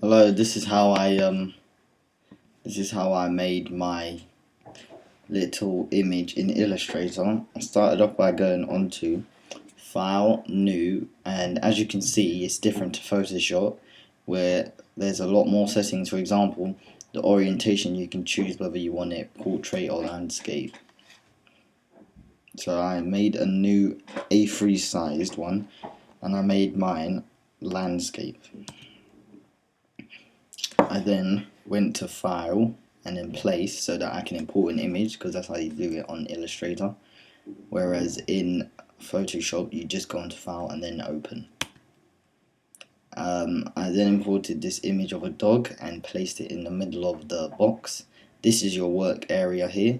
Hello, this is how I made my little image in Illustrator. I started off by going onto File, New, and as you can see it's different to Photoshop where there's a lot more settings. For example, the orientation, you can choose whether you want it portrait or landscape. So I made a new A3 sized one and I made mine landscape. I then went to File and then Place so that I can import an image, because that's how you do it on Illustrator, whereas in Photoshop you just go into File and then Open. I then imported this image of a dog and placed it in the middle of the box. This is your work area here,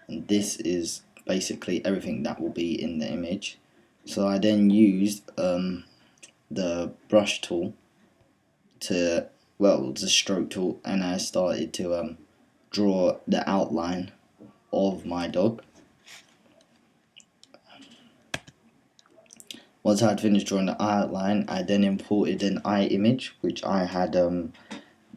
and this is basically everything that will be in the image. So I then used the brush tool the stroke tool, and I started to draw the outline of my dog. Once I had finished drawing the outline, I then imported an eye image which I had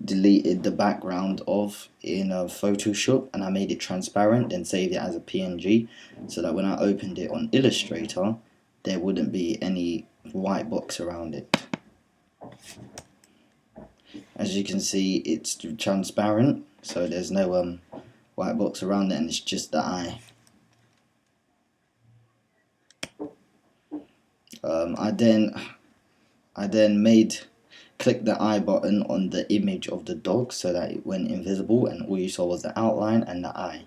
deleted the background of in Photoshop, and I made it transparent and saved it as a PNG so that when I opened it on Illustrator there wouldn't be any white box around it. As you can see, it's transparent, so there's no white box around it, and it's just the eye. I then clicked the eye button on the image of the dog so that it went invisible, and all you saw was the outline and the eye.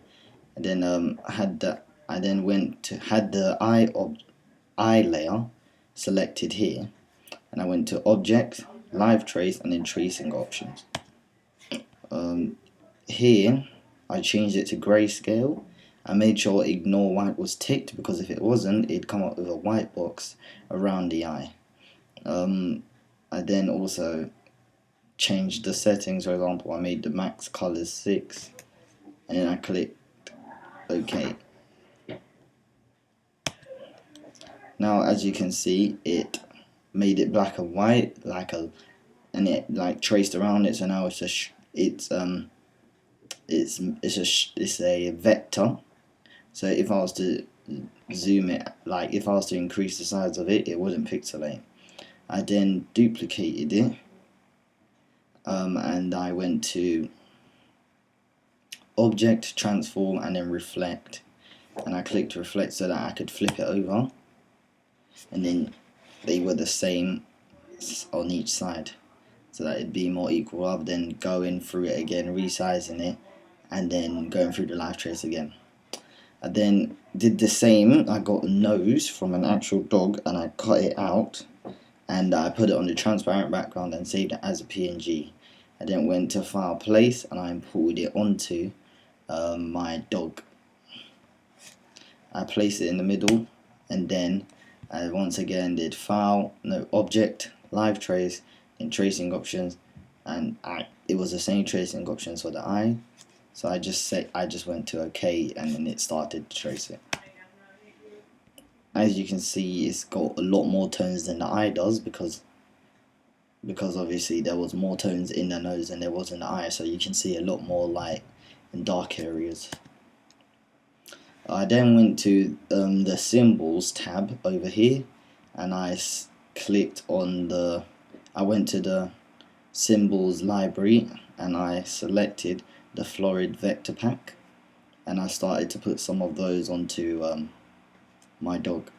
And then had the eye layer selected here, and I went to Object, Live Trace, and then Tracing Options. Here I changed it to grayscale. I made sure Ignore White was ticked, because if it wasn't, it'd come up with a white box around the eye. I then also changed the settings. For example, I made the max colors 6, and then I clicked OK. Now, as you can see, it made it black and white, and it traced around it. So now it's a vector. So if I was to zoom it, if I was to increase the size of it, it wouldn't pixelate. I then duplicated it, and I went to Object, Transform, and then Reflect, and I clicked Reflect so that I could flip it over, and then they were the same on each side, so that it'd be more equal, rather than going through it again, resizing it, and then going through the live trace again. I then did the same. I got a nose from an actual dog and I cut it out and I put it on the transparent background and saved it as a PNG. I then went to File, Place, and I imported it onto my dog. I placed it in the middle, and then I once again did Object, Live Trace, and Tracing Options, and it was the same tracing options for the eye. So I just went to OK, and then it started to trace it. As you can see, it's got a lot more tones than the eye does, because obviously there was more tones in the nose than there was in the eye, so you can see a lot more light in dark areas. I then went to the Symbols tab over here, and I went to the Symbols library, and I selected the Florid Vector Pack, and I started to put some of those onto my dog.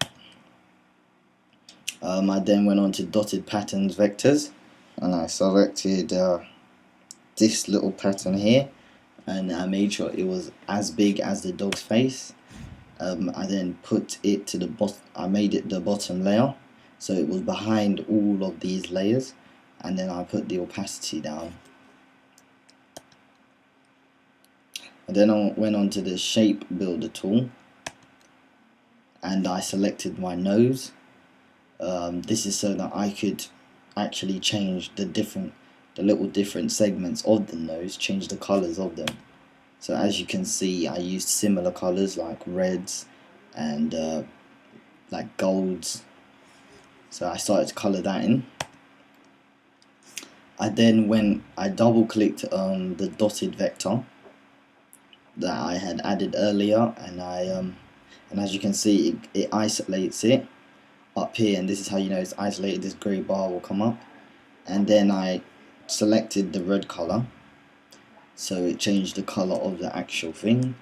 I then went on to Dotted Patterns Vectors, and I selected this little pattern here, and I made sure it was as big as the dog's face. I then put it to the bottom. I made it the bottom layer, so it was behind all of these layers, and then I put the opacity down. And then I went on to the Shape Builder tool, and I selected my nose. This is so that I could actually change the little different segments of the nose, change the colors of them. So as you can see, I used similar colors like reds and like golds. So I started to color that in. I double clicked the dotted vector that I had added earlier, and and as you can see, it isolates it up here, and this is how you know it's isolated. This grey bar will come up, and then I selected the red color, so it changed the color of the actual thing,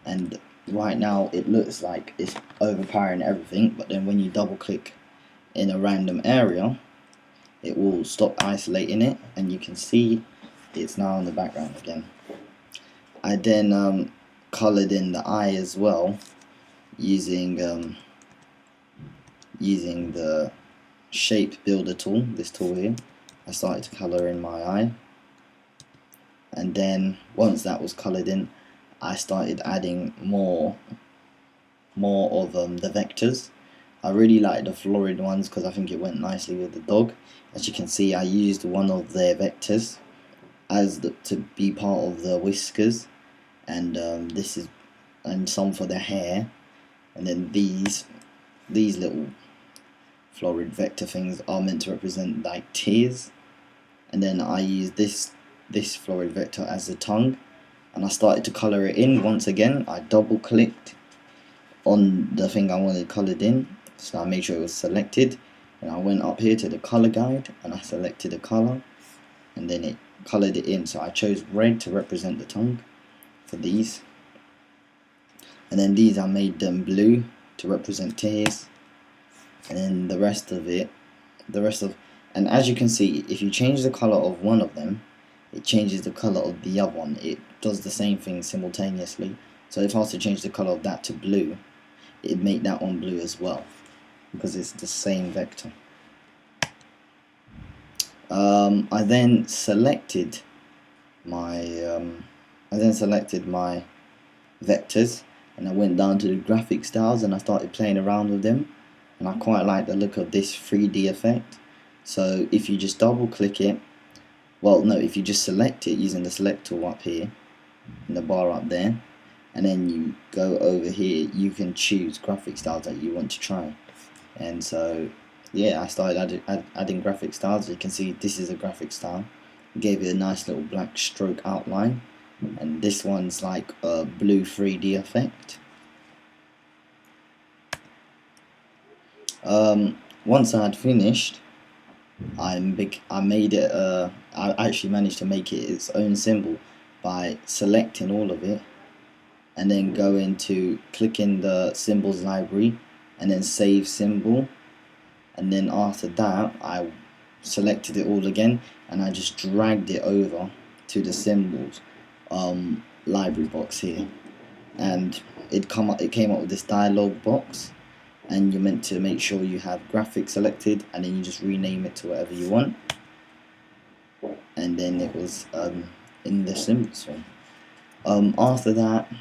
and right now it looks like it's overpowering everything, but then when you double click in a random area, it will stop isolating it, and you can see it's now in the background again. I then colored in the eye as well using the shape builder tool, this tool here. I started to color in my eye, and then once that was colored in, I started adding more of the vectors. I really like the florid ones because I think it went nicely with the dog. As you can see, I used one of their vectors to be part of the whiskers, and some for the hair, and then these little florid vector things are meant to represent like tears, and then I used this florid vector as the tongue, and I started to color it in. Once again, I double clicked on the thing I wanted colored in, so I made sure it was selected, and I went up here to the color guide and I selected a color, and then it colored it in. So I chose red to represent the tongue for these, and then these I made them blue to represent tears, and then the rest of, and as you can see, if you change the color of one of them, it changes the color of the other one. It does the same thing simultaneously. So if I was to change the color of that to blue, it'd make that one blue as well, because it's the same vector. I then selected my vectors, and I went down to the graphic styles and I started playing around with them, and I quite like the look of this 3D effect. So if you just double click it, if you just select it using the select tool up here in the bar up there, and then you go over here, you can choose graphic styles that you want to try. And so yeah, I started adding graphic styles. You can see this is a graphic style. Gave it a nice little black stroke outline, and this one's like a blue 3D effect. Once I had finished, I actually managed to make it its own symbol by selecting all of it, and then clicking the symbols library, and then save symbol, and then after that I selected it all again, and I just dragged it over to the symbols library box here, and it came up with this dialog box, and you're meant to make sure you have graphic selected, and then you just rename it to whatever you want, and then it was in the symbols form. After that,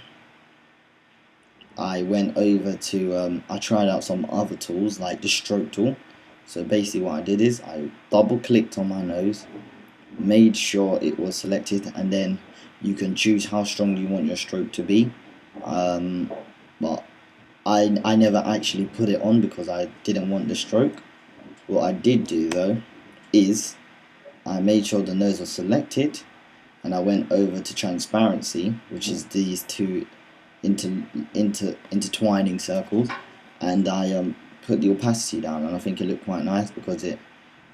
I went over to I tried out some other tools like the stroke tool. So basically what I did is I double clicked on my nose, made sure it was selected, and then you can choose how strong you want your stroke to be, but I never actually put it on because I didn't want the stroke. What I did do though is I made sure the nose was selected, and I went over to transparency, which is these two intertwining circles, and I put the opacity down, and I think it looked quite nice because it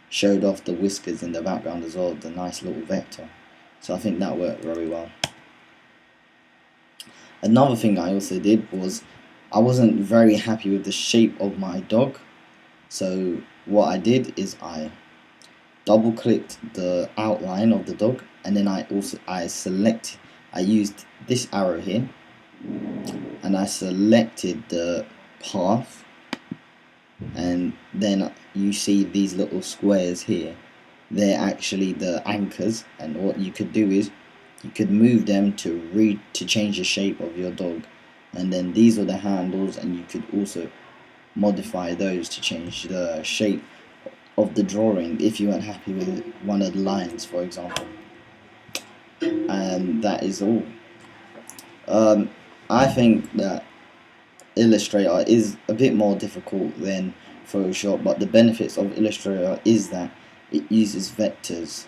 showed off the whiskers in the background as well, the nice little vector. So I think that worked very well. Another thing I also did was I wasn't very happy with the shape of my dog, so what I did is I double clicked the outline of the dog, and then I used this arrow here, and I selected the path, and then you see these little squares here, they're actually the anchors, and what you could do is you could move them to change the shape of your dog, and then these are the handles, and you could also modify those to change the shape of the drawing if you weren't happy with one of the lines, for example. And that is all. I think that Illustrator is a bit more difficult than Photoshop, but the benefits of Illustrator is that it uses vectors,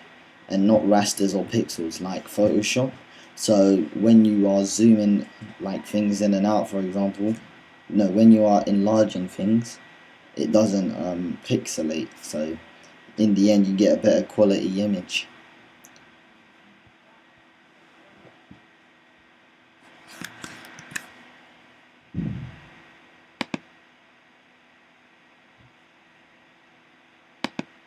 and not rasters or pixels like Photoshop. So when you are zooming like things in and out, for example, no, when you are enlarging things, it doesn't pixelate. So in the end, you get a better quality image.